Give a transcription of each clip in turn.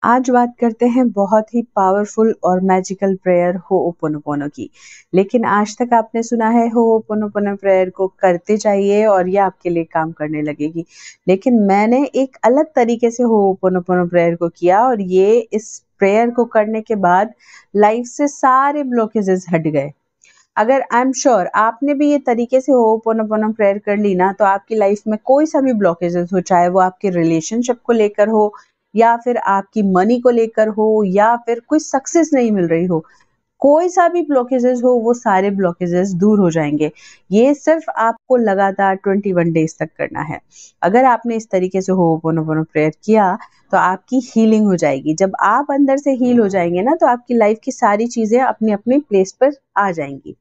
आज बात करते हैं बहुत ही पावरफुल और मैजिकल प्रेयर होओपोनोपोनो की। लेकिन आज तक आपने सुना है होओपोनोपोनो प्रेयर को करते जाइए और ये आपके लिए काम करने लगेगी। लेकिन मैंने एक अलग तरीके से होओपोनोपोनो प्रेयर को किया और ये इस प्रेयर को करने के बाद लाइफ से सारे ब्लॉकेजेस हट गए। अगर आई एम श्योर आपने भी ये तरीके से होओपोनोपोनो प्रेयर कर ली ना, तो आपकी लाइफ में कोई सा भी ब्लॉकेजेस हो, चाहे वो आपके रिलेशनशिप को लेकर हो या फिर आपकी मनी को लेकर हो या फिर कोई सक्सेस नहीं मिल रही हो, कोई सा भी ब्लॉकेजेस हो, वो सारे ब्लॉकेजेस दूर हो जाएंगे। ये सिर्फ आपको लगातार 21 डेज तक करना है। अगर आपने इस तरीके से होओपोनोपोनो प्रेयर किया तो आपकी हीलिंग हो जाएगी। जब आप अंदर से हील हो जाएंगे ना, तो आपकी लाइफ की सारी चीजें अपनी अपनी प्लेस पर आ जाएंगी।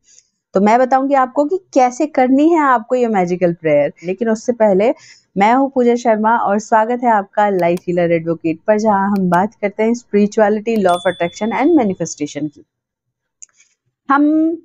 तो मैं बताऊंगी आपको कि कैसे करनी है आपको ये मैजिकल प्रेयर। लेकिन उससे पहले मैं हूँ पूजा शर्मा और स्वागत है आपका लाइफ हीलर एडवोकेट पर, जहां हम बात करते हैं spirituality, law of attraction and manifestation की। हम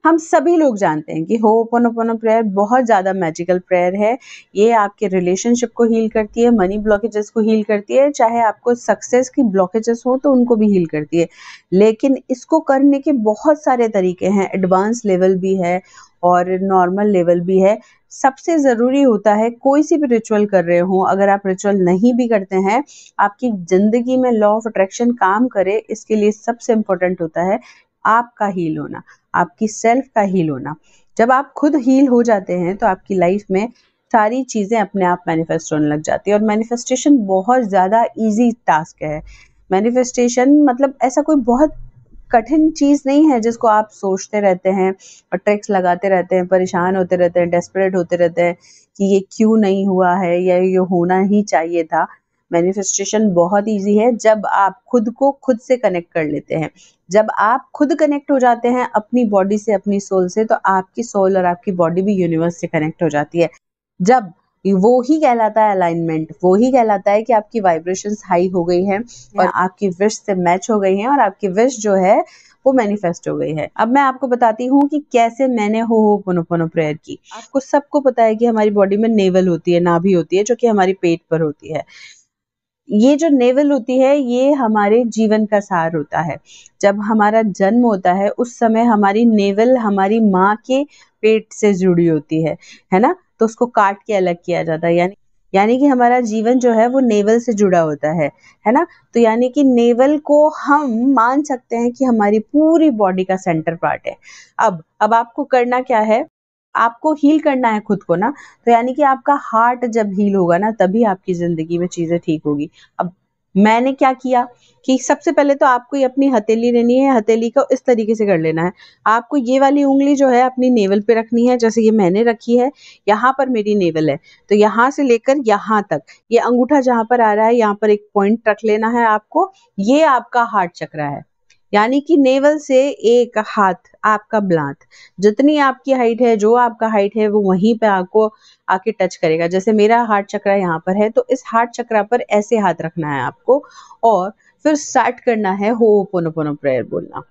हम सभी लोग जानते हैं कि होओपोनोपोनो प्रेयर बहुत ज़्यादा मैजिकल प्रेयर है। ये आपके रिलेशनशिप को हील करती है, मनी ब्लॉकेजेस को हील करती है, चाहे आपको सक्सेस की ब्लॉकेजेस हो तो उनको भी हील करती है। लेकिन इसको करने के बहुत सारे तरीके हैं, एडवांस लेवल भी है और नॉर्मल लेवल भी है। सबसे ज़रूरी होता है, कोई सी भी रिचुअल कर रहे हो, अगर आप रिचुअल नहीं भी करते हैं, आपकी ज़िंदगी में लॉ ऑफ अट्रैक्शन काम करे, इसके लिए सबसे इम्पोर्टेंट होता है आपका हील होना, आपकी सेल्फ का हील होना। जब आप खुद हील हो जाते हैं तो आपकी लाइफ में सारी चीज़ें अपने आप मैनिफेस्ट होने लग जाती है। और मैनिफेस्टेशन बहुत ज़्यादा इजी टास्क है। मैनिफेस्टेशन मतलब ऐसा कोई बहुत कठिन चीज़ नहीं है जिसको आप सोचते रहते हैं और ट्रिक्स लगाते रहते हैं, परेशान होते रहते हैं, डेस्परेट होते रहते हैं कि ये क्यों नहीं हुआ है या ये होना ही चाहिए था। मैनिफेस्टेशन बहुत इजी है जब आप खुद को खुद से कनेक्ट कर लेते हैं। जब आप खुद कनेक्ट हो जाते हैं अपनी बॉडी से, अपनी सोल से, तो आपकी सोल और आपकी बॉडी भी यूनिवर्स से कनेक्ट हो जाती है। जब वो ही कहलाता है अलाइनमेंट, वो ही कहलाता है कि आपकी वाइब्रेशंस हाई हो गई हैं और आपकी विश से मैच हो गई हैं और आपकी विश जो है वो मैनिफेस्ट हो गई है। अब मैं आपको बताती हूँ कि कैसे मैंने होओपोनोपोनो प्रेयर की। आपको सबको पता है कि हमारी बॉडी में नेवल होती है, नाभि होती है, जो कि हमारी पेट पर होती है। ये जो नेवल होती है, ये हमारे जीवन का सार होता है। जब हमारा जन्म होता है उस समय हमारी नेवल हमारी माँ के पेट से जुड़ी होती है ना? तो उसको काट के अलग किया जाता है। यानी कि हमारा जीवन जो है वो नेवल से जुड़ा होता है ना? तो यानी कि नेवल को हम मान सकते हैं कि हमारी पूरी बॉडी का सेंटर पार्ट है। अब आपको करना क्या है? आपको हील करना है खुद को ना, तो यानी कि आपका हार्ट जब हील होगा ना, तभी आपकी ज़िंदगी में चीज़ें ठीक होगी। अब मैंने क्या किया कि सबसे पहले तो आपको ये अपनी हथेली लेनी है, हथेली को इस तरीके से कर लेना है। आपको ये वाली उँगली जो है अपनी नेवल पे रखनी है, जैसे ये मैंने रखी है, यहाँ पर मेरी नेवल है। तो यहाँ से लेकर यहाँ तक, ये अंगूठा जहाँ पर आ रहा है, यहाँ पर एक पॉइंट रख लेना है आपको, ये आपका हार्ट चक्र है। यानी कि नेवल से एक हाथ आपका ब्लांत, जितनी आपकी हाइट है, जो आपका हाइट है, वो वहीं पे आपको आके टच करेगा। जैसे मेरा हार्ट चक्रा यहाँ पर है, तो इस हार्ट चक्रा पर ऐसे हाथ रखना है आपको और फिर स्टार्ट करना है होओपोनोपोनो प्रेयर बोलना।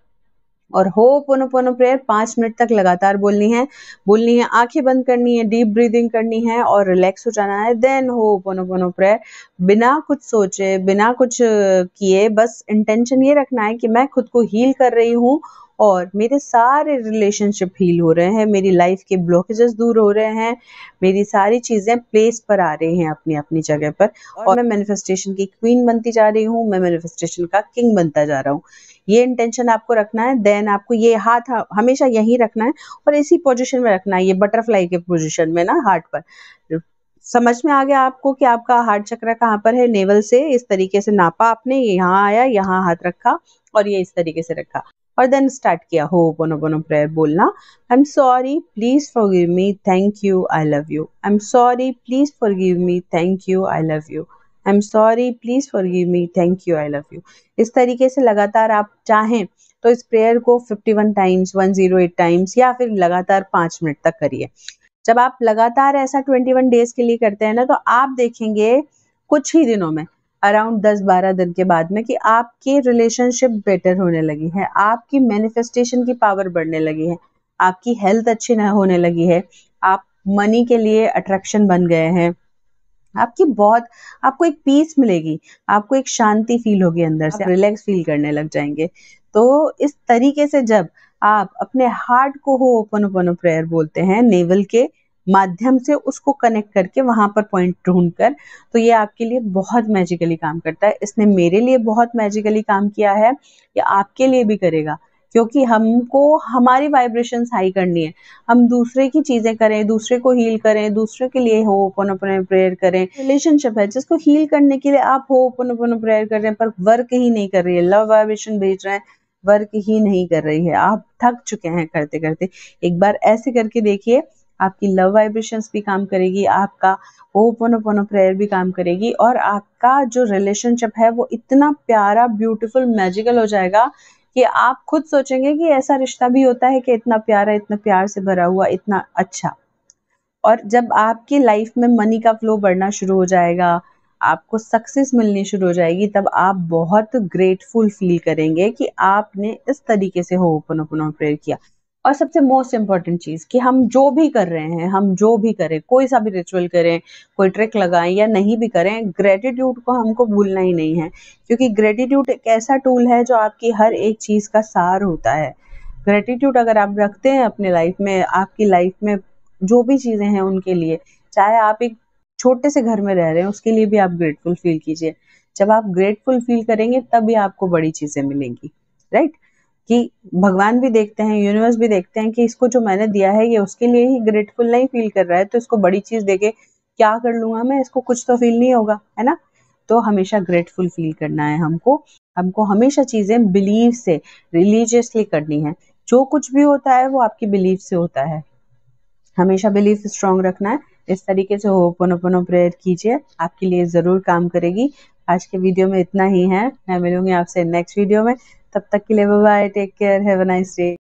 और होओपोनोपोनो प्रेयर 5 मिनट तक लगातार बोलनी है, आंखें बंद करनी है, डीप ब्रीदिंग करनी है और रिलैक्स हो जाना है। देन होओपोनोपोनो प्रेयर बिना कुछ सोचे, बिना कुछ किए, बस इंटेंशन ये रखना है कि मैं खुद को हील कर रही हूँ और मेरे सारे रिलेशनशिप हील हो रहे हैं, मेरी लाइफ के ब्लॉकेजेस दूर हो रहे हैं, मेरी सारी चीज़ें प्लेस पर आ रही हैं अपनी अपनी जगह पर और मैं मैनिफेस्टेशन की क्वीन बनती जा रही हूँ, मैं मैनिफेस्टेशन का किंग बनता जा रहा हूँ। ये इंटेंशन आपको रखना है। देन आपको ये हाथ हमेशा यहीं रखना है और इसी पोजीशन में रखना है, ये बटरफ्लाई के पोजीशन में ना, हार्ट पर। समझ में आ गया आपको कि आपका हार्ट चक्र कहाँ पर है? नेवल से इस तरीके से नापा आपने, ये यहाँ आया, यहाँ हाथ रखा और ये इस तरीके से रखा और देन स्टार्ट किया होओपोनोपोनो प्रेयर बोलना। I am sorry, please forgive me, thank you, I love you. I am sorry, please forgive me, thank you, I love you. I am sorry, please forgive me, thank you, I love you. इस तरीके से लगातार आप चाहें तो इस prayer को 51 times, 108 times या फिर लगातार 5 मिनट तक करिए। जब आप लगातार ऐसा 21 डेज के लिए करते हैं ना, तो आप देखेंगे कुछ ही दिनों में, अराउंड 10-12 दिन के बाद में, कि आपकी रिलेशनशिप बेटर होने लगी है, आपकी मैनिफेस्टेशन की पावर बढ़ने लगी है, आपकी हेल्थ अच्छी होने लगी है, आप मनी के लिए अट्रैक्शन बन गए हैं, आपकी बहुत आपको एक पीस मिलेगी, आपको एक शांति फील होगी अंदर से, आप रिलैक्स फील करने लग जाएँगे। तो इस तरीके से जब आप अपने हार्ट को होओपोनोपोनो प्रेयर बोलते हैं, नेवल के माध्यम से उसको कनेक्ट करके वहाँ पर पॉइंट ढूँढकर, तो ये आपके लिए बहुत मैजिकली काम करता है। इसने मेरे लिए बहुत मैजिकली काम किया है, ये आपके लिए भी करेगा, क्योंकि हमको हमारी वाइब्रेशंस हाई करनी है। हम दूसरे की चीज़ें करें, दूसरे को हील करें, दूसरे के लिए होओपोनोपोनो प्रेयर करें। रिलेशनशिप है जिसको हील करने के लिए आप होओपोनोपोनो प्रेयर कर रहे हैं पर वर्क ही नहीं कर रही है, लव वाइब्रेशन भेज रहे हैं, वर्क ही नहीं कर रही है, आप थक चुके हैं करते-करते। एक बार ऐसे करके देखिए, आपकी लव वाइब्रेशंस भी काम करेगी, आपका होओपोनोपोनो प्रेयर भी काम करेगी और आपका जो रिलेशनशिप है वो इतना प्यारा, ब्यूटीफुल, मैजिकल हो जाएगा कि आप खुद सोचेंगे कि ऐसा रिश्ता भी होता है कि इतना प्यारा, इतना प्यार से भरा हुआ, इतना अच्छा। और जब आपकी लाइफ में मनी का फ्लो बढ़ना शुरू हो जाएगा, आपको सक्सेस मिलनी शुरू हो जाएगी, तब आप बहुत ग्रेटफुल फील करेंगे कि आपने इस तरीके से होओपोनोपोनो प्रेयर किया। और सबसे मोस्ट इम्पोर्टेंट चीज़ कि हम जो भी कर रहे हैं, हम जो भी करें, कोई सा भी रिचुअल करें, कोई ट्रिक लगाएँ या नहीं भी करें, ग्रैटिट्यूड को हमको भूलना ही नहीं है। क्योंकि ग्रैटिट्यूड एक ऐसा टूल है जो आपकी हर एक चीज़ का सार होता है। ग्रैटिट्यूड अगर आप रखते हैं अपने लाइफ में, आपकी लाइफ में जो भी चीज़ें हैं उनके लिए, चाहे आप एक छोटे से घर में रह रहे हैं, उसके लिए भी आप ग्रेटफुल फील कीजिए। जब आप ग्रेटफुल फील करेंगे तभी आपको बड़ी चीज़ें मिलेंगी, राइट? कि भगवान भी देखते हैं, यूनिवर्स भी देखते हैं कि इसको जो मैंने दिया है ये उसके लिए ही ग्रेटफुल नहीं फील कर रहा है, तो इसको बड़ी चीज़ देके क्या कर लूँगा मैं, इसको कुछ तो फील नहीं होगा, है ना? तो हमेशा ग्रेटफुल फील करना है हमको। हमको हमेशा चीज़ें बिलीव से, रिलीजियसली करनी है। जो कुछ भी होता है वो आपकी बिलीफ से होता है। हमेशा बिलीफ स्ट्रांग रखना है। इस तरीके से होओपोनोपोनो प्रेयर कीजिए, आपके लिए ज़रूर काम करेगी। आज के वीडियो में इतना ही है। मैं मिलूँगी आपसे नेक्स्ट वीडियो में। तब तक के लिए bye bye, take care, have a nice day.